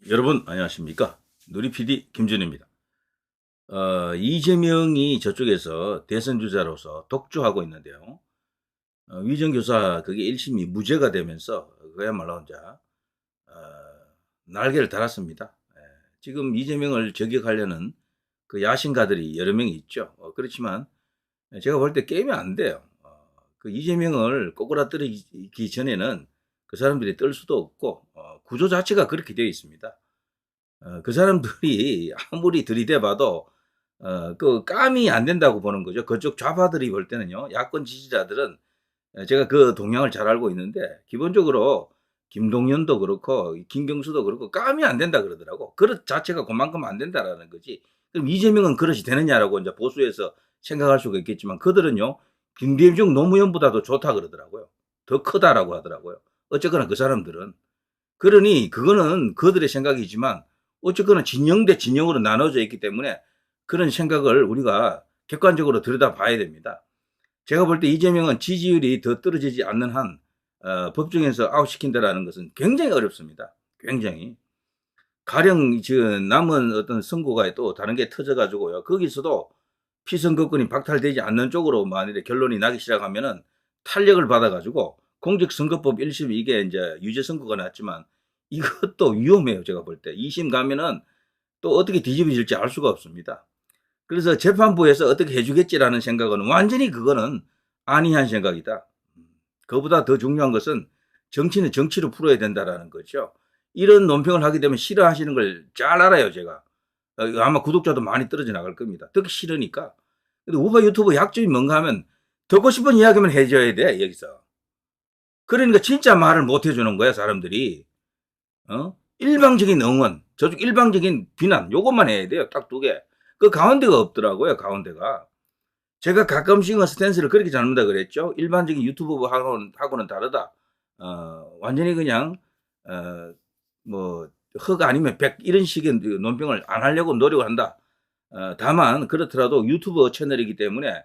여러분 안녕하십니까? 누리PD 김준입니다. 이재명이 저쪽에서 대선 주자로서 독주하고 있는데요. 위정교사 그게 1심이 무죄가 되면서 그야말로 이제 어, 날개를 달았습니다. 예, 지금 이재명을 저격하려는 그 야심가들이 여러 명이 있죠. 그렇지만 제가 볼 때 게임이 안 돼요. 그 이재명을 꼬꾸라뜨리기 전에는 그 사람들이 뜰 수도 없고 구조 자체가 그렇게 되어 있습니다. 그 사람들이 아무리 들이대봐도 그 감이 안 된다고 보는 거죠. 그쪽 좌파들이 볼 때는요. 야권 지지자들은 제가 그 동향을 잘 알고 있는데 기본적으로 김동연도 그렇고 김경수도 그렇고 감이 안 된다 그러더라고. 그릇 자체가 그만큼 안 된다라는 거지. 그럼 이재명은 그릇이 되느냐라고 이제 보수에서 생각할 수가 있겠지만 그들은요. 김대중 노무현보다도 좋다 그러더라고요. 더 크다라고 하더라고요. 어쨌거나 그 사람들은. 그러니 그거는 그들의 생각이지만 어쨌거나 진영 대 진영으로 나눠져 있기 때문에 그런 생각을 우리가 객관적으로 들여다봐야 됩니다. 제가 볼 때 이재명은 지지율이 더 떨어지지 않는 한 법정에서 아웃시킨다라는 것은 굉장히 어렵습니다. 굉장히. 가령 지금 남은 어떤 선고가 또 다른 게 터져가지고요. 거기서도 피선거권이 박탈되지 않는 쪽으로 만일에 결론이 나기 시작하면은 탄력을 받아가지고 공직선거법 1심 이게 이제 유죄 선고가 났지만 이것도 위험해요. 제가 볼 때. 2심 가면은 또 어떻게 뒤집어질지 알 수가 없습니다. 그래서 재판부에서 어떻게 해주겠지라는 생각은 완전히 그거는 안이한 생각이다. 그보다 더 중요한 것은 정치는 정치로 풀어야 된다라는 거죠. 이런 논평을 하게 되면 싫어하시는 걸 잘 알아요, 제가. 아마 구독자도 많이 떨어져 나갈 겁니다. 듣기 싫으니까. 근데 우파 유튜브 약점이 뭔가 하면 듣고 싶은 이야기만 해줘야 돼, 여기서. 그러니까 진짜 말을 못 해주는 거야, 사람들이. 일방적인 응원, 저쪽 일방적인 비난, 요것만 해야 돼요. 딱 두 개. 그 가운데가 없더라고요, 가운데가. 제가 가끔씩은 스탠스를 그렇게 잡는다 그랬죠. 일반적인 유튜버하고는 다르다. 완전히 그냥, 뭐, 흑 아니면 백, 이런 식의 논평을 안 하려고 노력을 한다. 다만, 그렇더라도 유튜버 채널이기 때문에,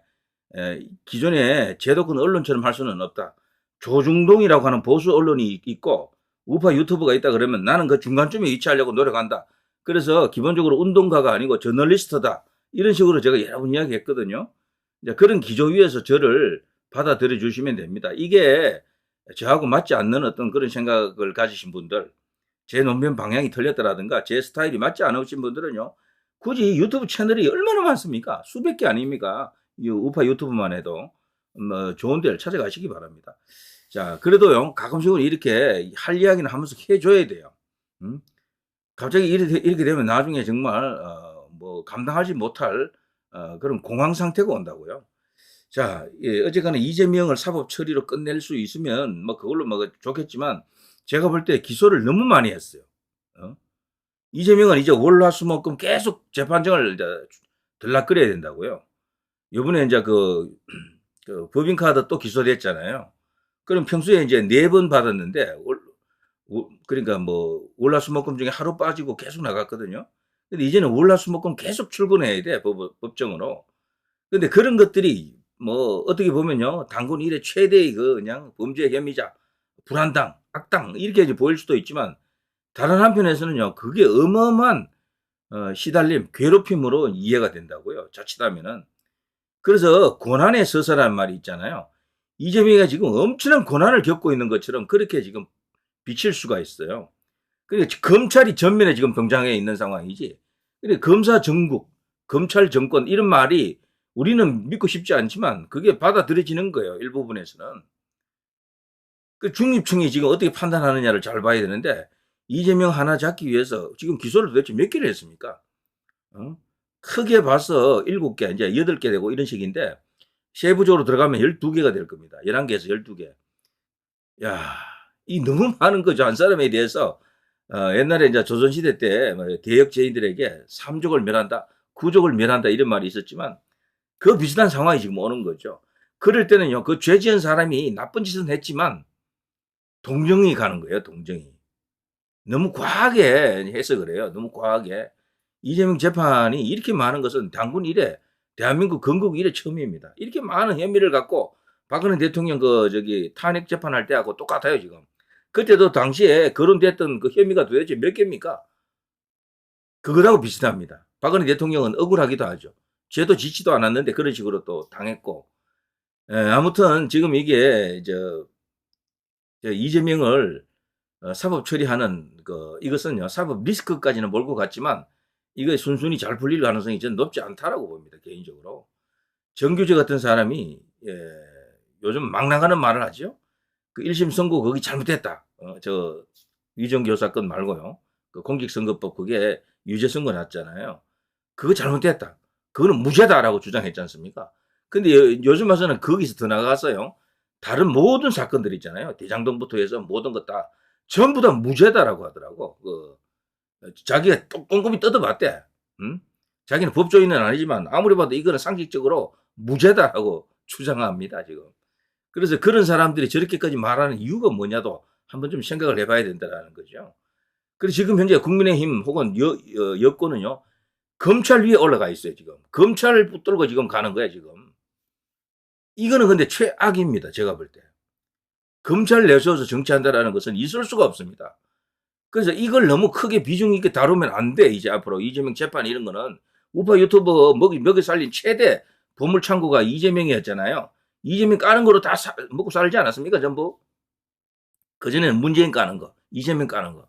기존의 제도권 언론처럼 할 수는 없다. 조중동이라고 하는 보수 언론이 있고, 우파 유튜버가 있다 그러면 나는 그 중간쯤에 위치하려고 노력한다. 그래서 기본적으로 운동가가 아니고 저널리스트다. 이런 식으로 제가 여러 번 이야기했거든요. 이제 그런 기조 위에서 저를 받아들여 주시면 됩니다. 이게 저하고 맞지 않는 어떤 그런 생각을 가지신 분들, 제 논변 방향이 틀렸다라든가 제 스타일이 맞지 않으신 분들은요. 굳이 유튜브 채널이 얼마나 많습니까? 수백 개 아닙니까? 이 우파 유튜브만 해도 뭐 좋은 데를 찾아가시기 바랍니다. 자, 그래도요. 가끔씩은 이렇게 할 이야기는 하면서 해줘야 돼요. 갑자기 이렇게 되면 나중에 정말 뭐 감당하지 못할 그런 공황 상태가 온다고요. 자, 예, 어쨌거나 이재명을 사법 처리로 끝낼 수 있으면 뭐 그걸로 뭐 좋겠지만 제가 볼 때 기소를 너무 많이 했어요. 이재명은 이제 월화수목금 계속 재판정을 이제 들락거려야 된다고요. 이번에 이제 그 법인카드 또 기소됐잖아요. 그럼 평소에 이제 4번 받았는데 그러니까 뭐 월화수목금 중에 하루 빠지고 계속 나갔거든요. 근데 이제는 월화수목금 계속 출근해야 돼 법정으로. 근데 그런 것들이 뭐 어떻게 보면요 당군 일의 최대의 그 그냥 범죄 혐의자, 불안당, 악당 이렇게 이제 보일 수도 있지만 다른 한편에서는요 그게 어마어마한 시달림, 괴롭힘으로 이해가 된다고요. 자칫하면은. 그래서 고난의 서사라는 말이 있잖아요. 이재명이가 지금 엄청난 고난을 겪고 있는 것처럼 그렇게 지금 비칠 수가 있어요. 그러니까 검찰이 전면에 지금 등장해 있는 상황이지. 그러니까 검사 정국, 검찰 정권 이런 말이 우리는 믿고 싶지 않지만 그게 받아들여지는 거예요. 일부분에서는. 그 중립층이 지금 어떻게 판단하느냐를 잘 봐야 되는데 이재명 하나 잡기 위해서 지금 기소를 도대체 몇 개를 했습니까? 크게 봐서 7개, 이제 8개 되고 이런 식인데 세부적으로 들어가면 12개가 될 겁니다. 11개에서 12개. 야, 이 너무 많은 거죠. 한 사람에 대해서. 옛날에 이제 조선시대 때 대역죄인들에게 삼족을 멸한다, 구족을 멸한다 이런 말이 있었지만 그 비슷한 상황이 지금 오는 거죠. 그럴 때는요, 그 죄 지은 사람이 나쁜 짓은 했지만 동정이 가는 거예요, 동정이. 너무 과하게 해서 그래요. 너무 과하게. 이재명 재판이 이렇게 많은 것은 당군 이래, 대한민국 건국 이래 처음입니다. 이렇게 많은 혐의를 갖고 박근혜 대통령 탄핵 재판할 때하고 똑같아요, 지금. 그때도 당시에 거론됐던 그 혐의가 도대체 몇 개입니까? 그거하고 비슷합니다. 박근혜 대통령은 억울하기도 하죠. 죄도 짓지도 않았는데 그런 식으로 또 당했고. 아무튼 지금 이게 이재명을 사법 처리하는 이것은요, 사법 리스크까지는 몰고 갔지만 이거 순순히 잘 풀릴 가능성이 저는 높지 않다라고 봅니다, 개인적으로. 정규재 같은 사람이 요즘 막 나가는 말을 하죠. 그 1심 선고 거기 잘못됐다. 위정교사 사건 말고요. 그 공직선거법 그게 유죄 선고 났잖아요. 그거 잘못됐다. 그거는 무죄다라고 주장했지 않습니까? 근데 요즘 와서는 거기서 더 나가서요. 다른 모든 사건들 있잖아요. 대장동부터 해서 모든 것 다 전부 다 무죄다라고 하더라고. 자기가 꼼꼼히 뜯어봤대. 응? 자기는 법조인은 아니지만 아무리 봐도 이거는 상식적으로 무죄다라고 주장합니다, 지금. 그래서 그런 사람들이 저렇게까지 말하는 이유가 뭐냐도 한번 좀 생각을 해봐야 된다는 거죠. 그래서 지금 현재 국민의힘 혹은 여권은요, 검찰 위에 올라가 있어요, 지금. 검찰을 붙들고 지금 가는 거야, 지금. 이거는 근데 최악입니다, 제가 볼 때. 검찰 내세워서 정치한다라는 것은 있을 수가 없습니다. 그래서 이걸 너무 크게 비중 있게 다루면 안 돼, 이제 앞으로. 이재명 재판 이런 거는. 우파 유튜버 먹여 살린 최대 보물창고가 이재명이었잖아요. 이재명 까는 거로 다 먹고 살지 않았습니까, 전부? 그전에는 문재인 까는 거, 이재명 까는 거.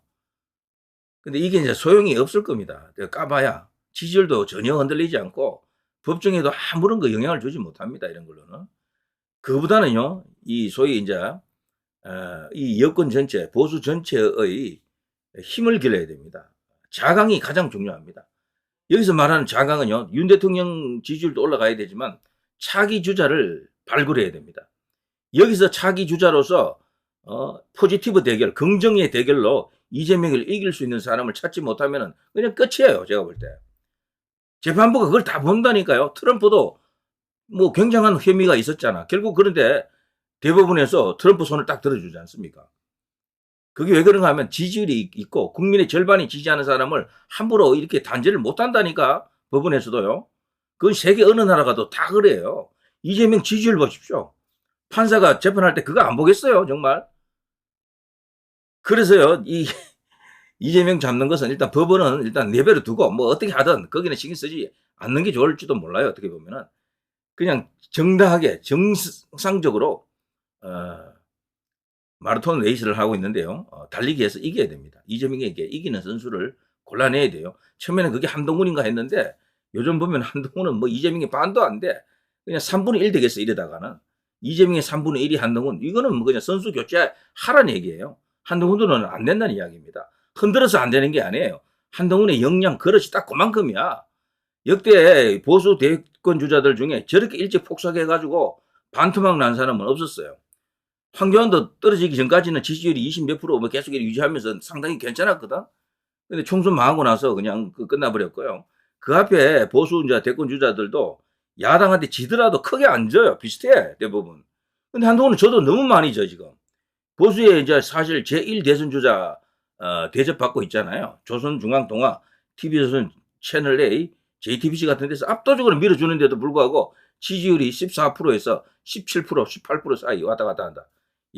근데 이게 이제 소용이 없을 겁니다. 까봐야. 지지율도 전혀 흔들리지 않고 법정에도 아무런 거 영향을 주지 못합니다, 이런 걸로는. 그보다는요, 이 소위 이제 이 여권 전체, 보수 전체의 힘을 길러야 됩니다. 자강이 가장 중요합니다. 여기서 말하는 자강은요, 윤 대통령 지지율도 올라가야 되지만 차기 주자를 발굴해야 됩니다. 여기서 차기 주자로서 포지티브 대결, 긍정의 대결로 이재명을 이길 수 있는 사람을 찾지 못하면 그냥 끝이에요, 제가 볼 때. 재판부가 그걸 다 본다니까요. 트럼프도 뭐 굉장한 혐의가 있었잖아. 결국 그런데 대법원에서 트럼프 손을 딱 들어주지 않습니까? 그게 왜 그런가 하면 지지율이 있고 국민의 절반이 지지하는 사람을 함부로 이렇게 단죄를 못한다니까, 법원에서도요. 그건 세계 어느 나라 가도 다 그래요. 이재명 지지율 보십시오. 판사가 재판할 때 그거 안 보겠어요, 정말. 그래서요, 이재명 잡는 것은 일단 법원은 일단 내버려 두고 뭐 어떻게 하든 거기는 신경 쓰지 않는 게 좋을지도 몰라요, 어떻게 보면은. 그냥 정당하게 정상적으로 마라톤 레이스를 하고 있는데요. 달리기에서 이겨야 됩니다. 이재명에게 이기는 선수를 골라내야 돼요. 처음에는 그게 한동훈인가 했는데 요즘 보면 한동훈은 뭐 이재명이 반도 안 돼. 그냥 3분의 1 되겠어, 이러다가는. 이재명의 3분의 1이 한동훈. 이거는 뭐 그냥 선수 교체하라는 얘기예요. 한동훈은 안 된다는 이야기입니다. 흔들어서 안 되는 게 아니에요. 한동훈의 역량, 그릇이 딱 그만큼이야. 역대 보수 대권 주자들 중에 저렇게 일찍 폭삭해가지고 반토막 난 사람은 없었어요. 황교안도 떨어지기 전까지는 지지율이 20 몇 프로 뭐 계속 유지하면서 상당히 괜찮았거든. 근데 총선 망하고 나서 그냥 끝나버렸고요. 그 앞에 보수 대권 주자들도 야당한테 지더라도 크게 안 져요. 비슷해, 대부분. 근데 한동훈은 저도 너무 많이 져, 지금. 보수에 이제 사실 제1 대선 주자 대접받고 있잖아요. 조선중앙통화, TV조선 채널A, JTBC 같은 데서 압도적으로 밀어주는데도 불구하고 지지율이 14%에서 17%, 18% 사이 왔다 갔다 한다.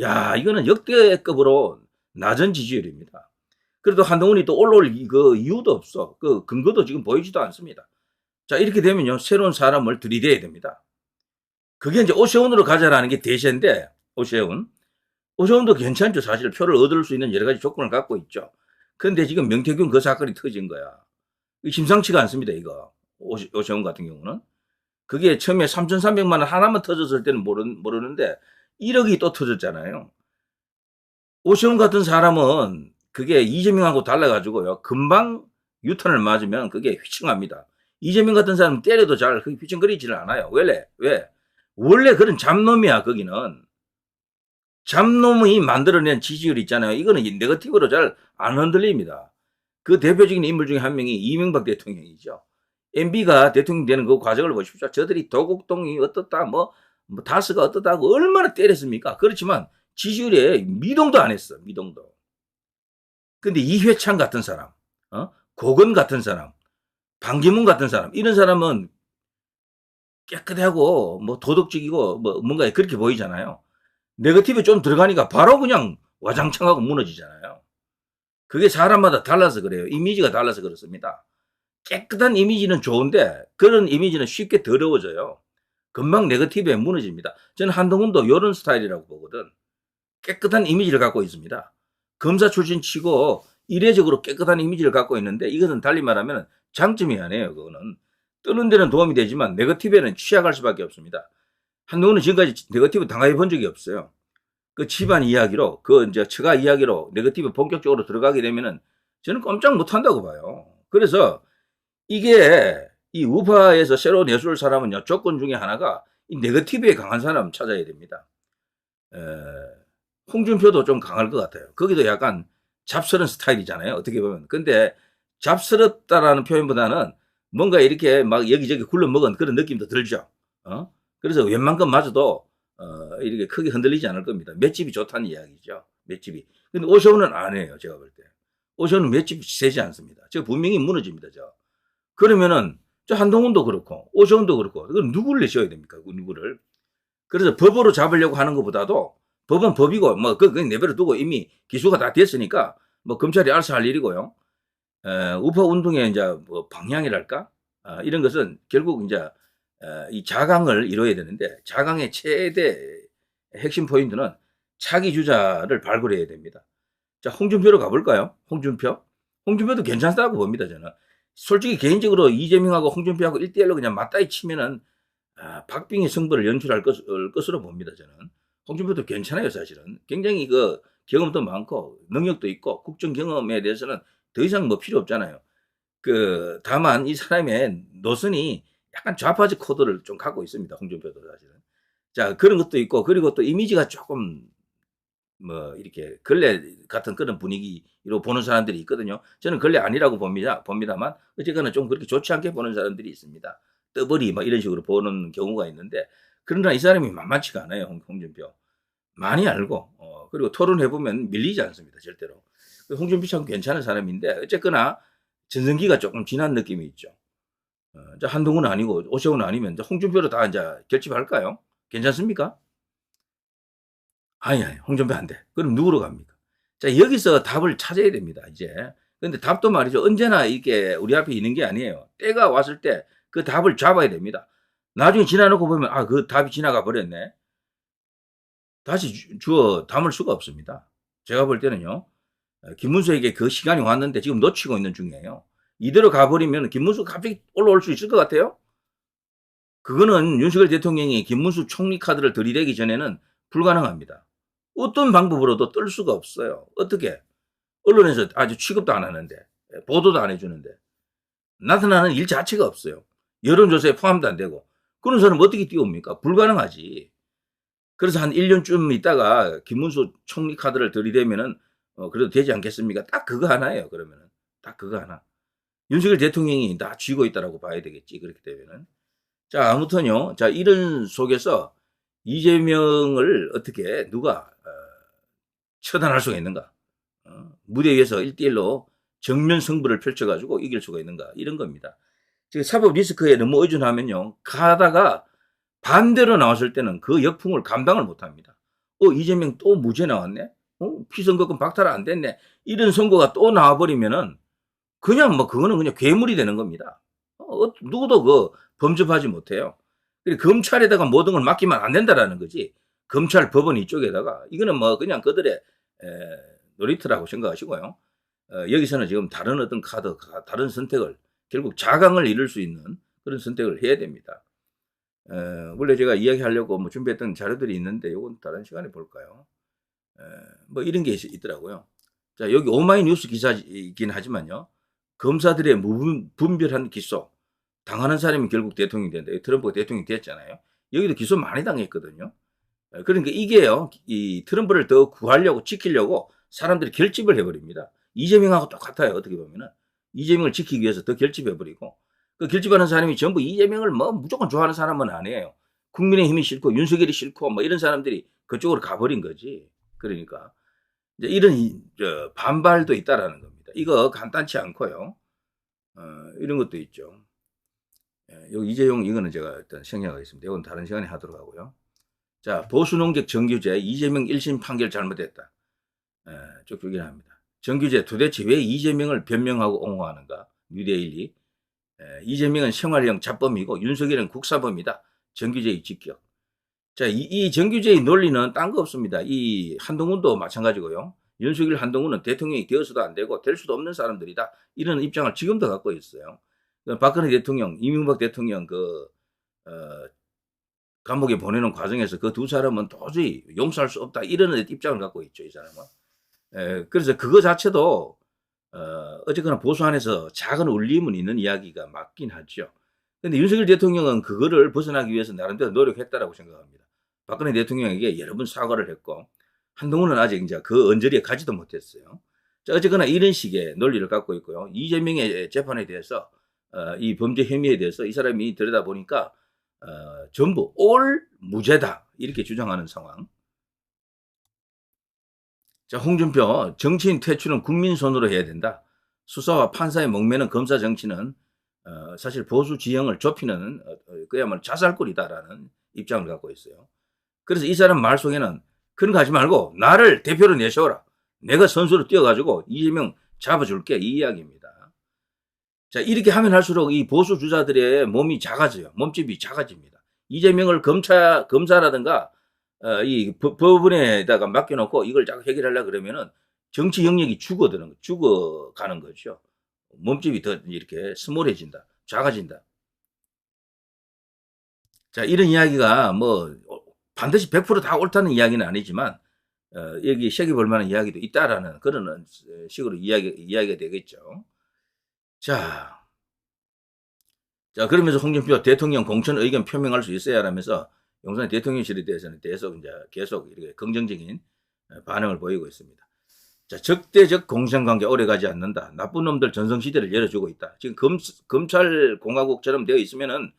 야, 이거는 역대급으로 낮은 지지율입니다. 그래도 한동훈이 또 올라올 이유도 없어. 그 근거도 지금 보이지도 않습니다. 자, 이렇게 되면요, 새로운 사람을 들이대야 됩니다. 그게 이제 오세훈으로 가자라는 게 대세인데, 오세훈도 괜찮죠. 사실 표를 얻을 수 있는 여러 가지 조건을 갖고 있죠. 그런데 지금 명태균 그 사건이 터진 거야. 심상치가 않습니다, 이거. 오세훈 같은 경우는. 그게 처음에 3,300만 원 하나만 터졌을 때는 모르는데 1억이 또 터졌잖아요. 오세훈 같은 사람은 그게 이재명하고 달라가지고요, 금방 유턴을 맞으면 그게 휘청합니다. 이재명 같은 사람은 때려도 잘 휘청거리지를 않아요. 왜? 원래 그런 잡놈이야, 거기는. 잡놈이 만들어낸 지지율 있잖아요. 이거는 네거티브로 잘 안 흔들립니다. 그 대표적인 인물 중에 한 명이 이명박 대통령이죠. MB가 대통령 되는 그 과정을 보십시오. 저들이 도곡동이 어떻다, 다스가 어떻다고 얼마나 때렸습니까? 그렇지만 지지율에 미동도 안 했어, 미동도. 근데 이회창 같은 사람, 고건 같은 사람, 반기문 같은 사람, 이런 사람은 깨끗하고 도덕적이고 뭔가 그렇게 보이잖아요. 네거티브 좀 들어가니까 바로 그냥 와장창하고 무너지잖아요. 그게 사람마다 달라서 그래요. 이미지가 달라서 그렇습니다. 깨끗한 이미지는 좋은데 그런 이미지는 쉽게 더러워져요. 금방 네거티브에 무너집니다. 저는 한동훈도 요런 스타일이라고 보거든. 깨끗한 이미지를 갖고 있습니다. 검사 출신 치고 이례적으로 깨끗한 이미지를 갖고 있는데 이것은 달리 말하면 장점이 아니에요. 그거는 뜨는 데는 도움이 되지만 네거티브에는 취약할 수밖에 없습니다. 한동훈은 지금까지 네거티브 당해 본 적이 없어요. 그 집안 이야기로 그 이제 처가 이야기로 네거티브 본격적으로 들어가게 되면은 저는 꼼짝 못한다고 봐요. 그래서 이게 이 우파에서 새로 내세울 사람은요 조건 중에 하나가 이 네거티브에 강한 사람 찾아야 됩니다. 에, 홍준표도 좀 강할 것 같아요. 거기도 약간 잡스러운 스타일이잖아요. 어떻게 보면. 근데 잡스럽다라는 표현보다는 뭔가 이렇게 막 여기저기 굴러먹은 그런 느낌도 들죠. 그래서 웬만큼 맞아도 이렇게 크게 흔들리지 않을 겁니다. 맷집이 좋다는 이야기죠. 맷집이. 근데 오세훈은 안 해요. 제가 볼 때. 오세훈은 맷집이 세지 않습니다. 저 분명히 무너집니다. 저. 그러면은 저 한동훈도 그렇고 오세훈도 그렇고 그럼 누구를 내셔야 됩니까? 그 누구를. 그래서 법으로 잡으려고 하는 것보다도 법은 법이고 뭐 그냥 내버려 두고 이미 기소가 다 됐으니까 뭐 검찰이 알아서 할 일이고요. 우파 운동의 이제 뭐 방향이랄까 이런 것은 결국 이제 이 자강을 이뤄야 되는데 자강의 최대 핵심 포인트는 차기 주자를 발굴해야 됩니다. 자, 홍준표로 가볼까요? 홍준표. 홍준표도 괜찮다고 봅니다, 저는. 솔직히 개인적으로 이재명하고 홍준표하고 1대1로 그냥 맞다이 치면은 박빙의 승부를 연출할 것으로 봅니다, 저는. 홍준표도 괜찮아요, 사실은. 굉장히 그 경험도 많고 능력도 있고 국정 경험에 대해서는 더 이상 뭐 필요 없잖아요. 그 다만 이 사람의 노선이 약간 좌파적 코드를 좀 갖고 있습니다, 홍준표도 사실은. 자, 그런 것도 있고 그리고 또 이미지가 조금 뭐 이렇게 걸레 같은 그런 분위기로 보는 사람들이 있거든요. 저는 걸레 아니라고 봅니다만 어쨌거나 좀 그렇게 좋지 않게 보는 사람들이 있습니다. 떠벌이 막 이런 식으로 보는 경우가 있는데 그러나 이 사람이 만만치가 않아요. 홍준표. 많이 알고 그리고 토론해 보면 밀리지 않습니다. 절대로. 홍준표 참 괜찮은 사람인데 어쨌거나 전성기가 조금 지난 느낌이 있죠. 한동훈은 아니고 오세훈은 아니면 홍준표로 다 이제 결집할까요? 괜찮습니까? 아니, 홍준표 안 돼. 그럼 누구로 갑니까? 자, 여기서 답을 찾아야 됩니다, 이제. 근데 답도 말이죠. 언제나 이게 우리 앞에 있는 게 아니에요. 때가 왔을 때 그 답을 잡아야 됩니다. 나중에 지나놓고 보면, 그 답이 지나가 버렸네. 다시 주워 담을 수가 없습니다. 제가 볼 때는요, 김문수에게 그 시간이 왔는데 지금 놓치고 있는 중이에요. 이대로 가버리면 김문수 갑자기 올라올 수 있을 것 같아요? 그거는 윤석열 대통령이 김문수 총리 카드를 들이대기 전에는 불가능합니다. 어떤 방법으로도 뜰 수가 없어요. 어떻게? 언론에서 아주 취급도 안 하는데, 보도도 안 해주는데, 나타나는 일 자체가 없어요. 여론조사에 포함도 안 되고, 그런 사람 어떻게 띄웁니까? 불가능하지. 그래서 한 1년쯤 있다가 김문수 총리 카드를 들이대면은, 그래도 되지 않겠습니까? 딱 그거 하나예요, 그러면은. 딱 그거 하나. 윤석열 대통령이 나 쥐고 있다라고 봐야 되겠지, 그렇게 되면은. 자, 아무튼요. 자, 이런 속에서 이재명을 어떻게 누가 처단할 수가 있는가? 무대 위에서 1대1로 정면 승부를 펼쳐가지고 이길 수가 있는가? 이런 겁니다. 지금 사법 리스크에 너무 의존하면요. 가다가 반대로 나왔을 때는 그 역풍을 감당을 못 합니다. 이재명 또 무죄 나왔네? 피선거권 박탈 안 됐네? 이런 선거가 또 나와버리면은 그냥 뭐 그거는 그냥 괴물이 되는 겁니다. 누구도 그 범접하지 못해요. 검찰에다가 모든 걸 맡기면 안 된다라는 거지. 검찰 법원 이쪽에다가 이거는 뭐 그냥 그들의 놀이터라고 생각하시고요. 여기서는 지금 다른 어떤 카드, 다른 선택을 결국 자강을 이룰 수 있는 그런 선택을 해야 됩니다. 원래 제가 이야기하려고 뭐 준비했던 자료들이 있는데 이건 다른 시간에 볼까요? 뭐 이런 게 있더라고요. 자, 여기 오마이뉴스 기사이긴 하지만요. 검사들의 무분별한 기소 당하는 사람이 결국 대통령이 된다. 트럼프가 대통령이 됐잖아요. 여기도 기소 많이 당했거든요. 그러니까 이게요. 이 트럼프를 더 구하려고 지키려고 사람들이 결집을 해버립니다. 이재명하고 똑같아요. 어떻게 보면은 이재명을 지키기 위해서 더 결집해버리고 그 결집하는 사람이 전부 이재명을 뭐 무조건 좋아하는 사람은 아니에요. 국민의힘이 싫고 윤석열이 싫고 뭐 이런 사람들이 그쪽으로 가버린 거지. 그러니까 이제 이런 반발도 있다라는 겁니다. 이거 간단치 않고요. 이런 것도 있죠. 여기 이재용 이거는 제가 일단 생략하겠습니다. 이건 다른 시간에 하도록 하고요. 자, 보수농객 정규제 이재명 1심 판결 잘못했다. 쭉쭉 합니다. 정규제 도대체 왜 이재명을 변명하고 옹호하는가? 뉴데일리. 이재명은 생활형 잡범이고 윤석열은 국사범이다. 정규제의 직격. 자, 이 정규제의 논리는 딴 거 없습니다. 이 한동훈도 마찬가지고요. 윤석열, 한동훈은 대통령이 되어서도 안 되고 될 수도 없는 사람들이다. 이런 입장을 지금도 갖고 있어요. 박근혜 대통령, 이명박 대통령 감옥에 보내는 과정에서 그 두 사람은 도저히 용서할 수 없다. 이런 입장을 갖고 있죠, 이 사람은. 그래서 그거 자체도 어쨌거나 보수 안에서 작은 울림은 있는 이야기가 맞긴 하죠. 근데 윤석열 대통령은 그거를 벗어나기 위해서 나름대로 노력했다라고 생각합니다. 박근혜 대통령에게 여러 번 사과를 했고, 한동훈은 아직 이제 그 언저리에 가지도 못했어요. 자, 어쨌거나 이런 식의 논리를 갖고 있고요. 이재명의 재판에 대해서, 이 범죄 혐의에 대해서 이 사람이 들여다보니까, 전부 올 무죄다. 이렇게 주장하는 상황. 자, 홍준표, 정치인 퇴출은 국민 손으로 해야 된다. 수사와 판사의 목매는 검사 정치는 사실 보수 지형을 좁히는 그야말로 자살골이다라는 입장을 갖고 있어요. 그래서 이 사람 말 속에는 그런 거 하지 말고 나를 대표로 내세워라. 내가 선수로 뛰어가지고 이재명 잡아줄게. 이 이야기입니다. 자, 이렇게 하면 할수록 이 보수 주자들의 몸이 작아져요. 몸집이 작아집니다. 이재명을 검사라든가 이 법원에다가 맡겨놓고 이걸 자꾸 해결하려고 그러면은 정치 영역이 죽어가는 거죠. 몸집이 더 이렇게 스몰해진다. 작아진다. 자, 이런 이야기가 뭐 반드시 100%다 옳다는 이야기는 아니지만 여기 새겨 볼 만한 이야기도 있다라는 그런 식으로 이야기가 되겠죠. 자, 그러면서 홍준표 대통령 공천 의견 표명할 수 있어야 하면서 용산 대통령실에 대해서는 계속 이렇게 긍정적인 반응을 보이고 있습니다. 자, 적대적 공생관계 오래 가지 않는다. 나쁜 놈들 전성시대를 열어주고 있다. 지금 검찰 공화국처럼 되어 있으면은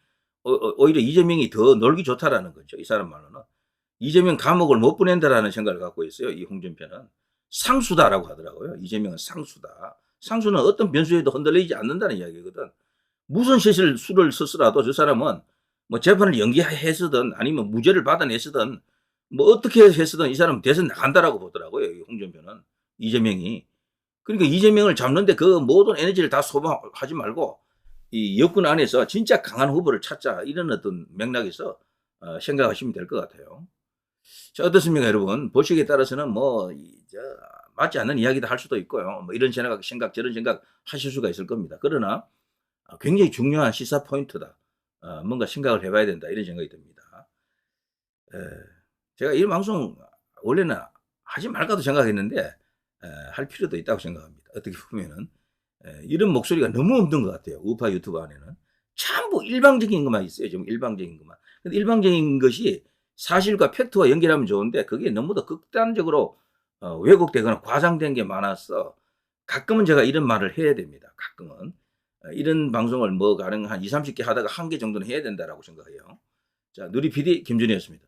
오히려 이재명이 더 놀기 좋다라는 거죠. 이 사람 말로는. 이재명 감옥을 못 보낸다라는 생각을 갖고 있어요. 이 홍준표는. 상수다라고 하더라고요. 이재명은 상수다. 상수는 어떤 변수에도 흔들리지 않는다는 이야기거든. 무슨 수를 썼더라도 저 사람은 뭐 재판을 연기했으든 아니면 무죄를 받아냈으든 뭐 어떻게 했으든 이 사람은 대선 나간다라고 보더라고요. 이 홍준표는. 이재명이. 그러니까 이재명을 잡는데 그 모든 에너지를 다 소모하지 말고 이 여권 안에서 진짜 강한 후보를 찾자. 이런 어떤 맥락에서 생각하시면 될 것 같아요. 자, 어떻습니까, 여러분? 보시기에 따라서는 맞지 않는 이야기도 할 수도 있고요. 뭐 이런 생각, 저런 생각 하실 수가 있을 겁니다. 그러나 굉장히 중요한 시사 포인트다. 뭔가 생각을 해봐야 된다. 이런 생각이 듭니다. 제가 이 방송 원래는 하지 말까도 생각했는데 할 필요도 있다고 생각합니다. 어떻게 보면은 이런 목소리가 너무 없는 것 같아요. 우파 유튜브 안에는 전부 일방적인 것만 있어요. 좀 일방적인 것만. 근데 일방적인 것이 사실과 팩트와 연결하면 좋은데 그게 너무도 극단적으로 왜곡되거나 과장된 게 많아서 가끔은 제가 이런 말을 해야 됩니다. 가끔은 이런 방송을 가능 한 20, 30개 하다가 1개 정도는 해야 된다라고 생각해요. 자, 누리 PD 김준희였습니다.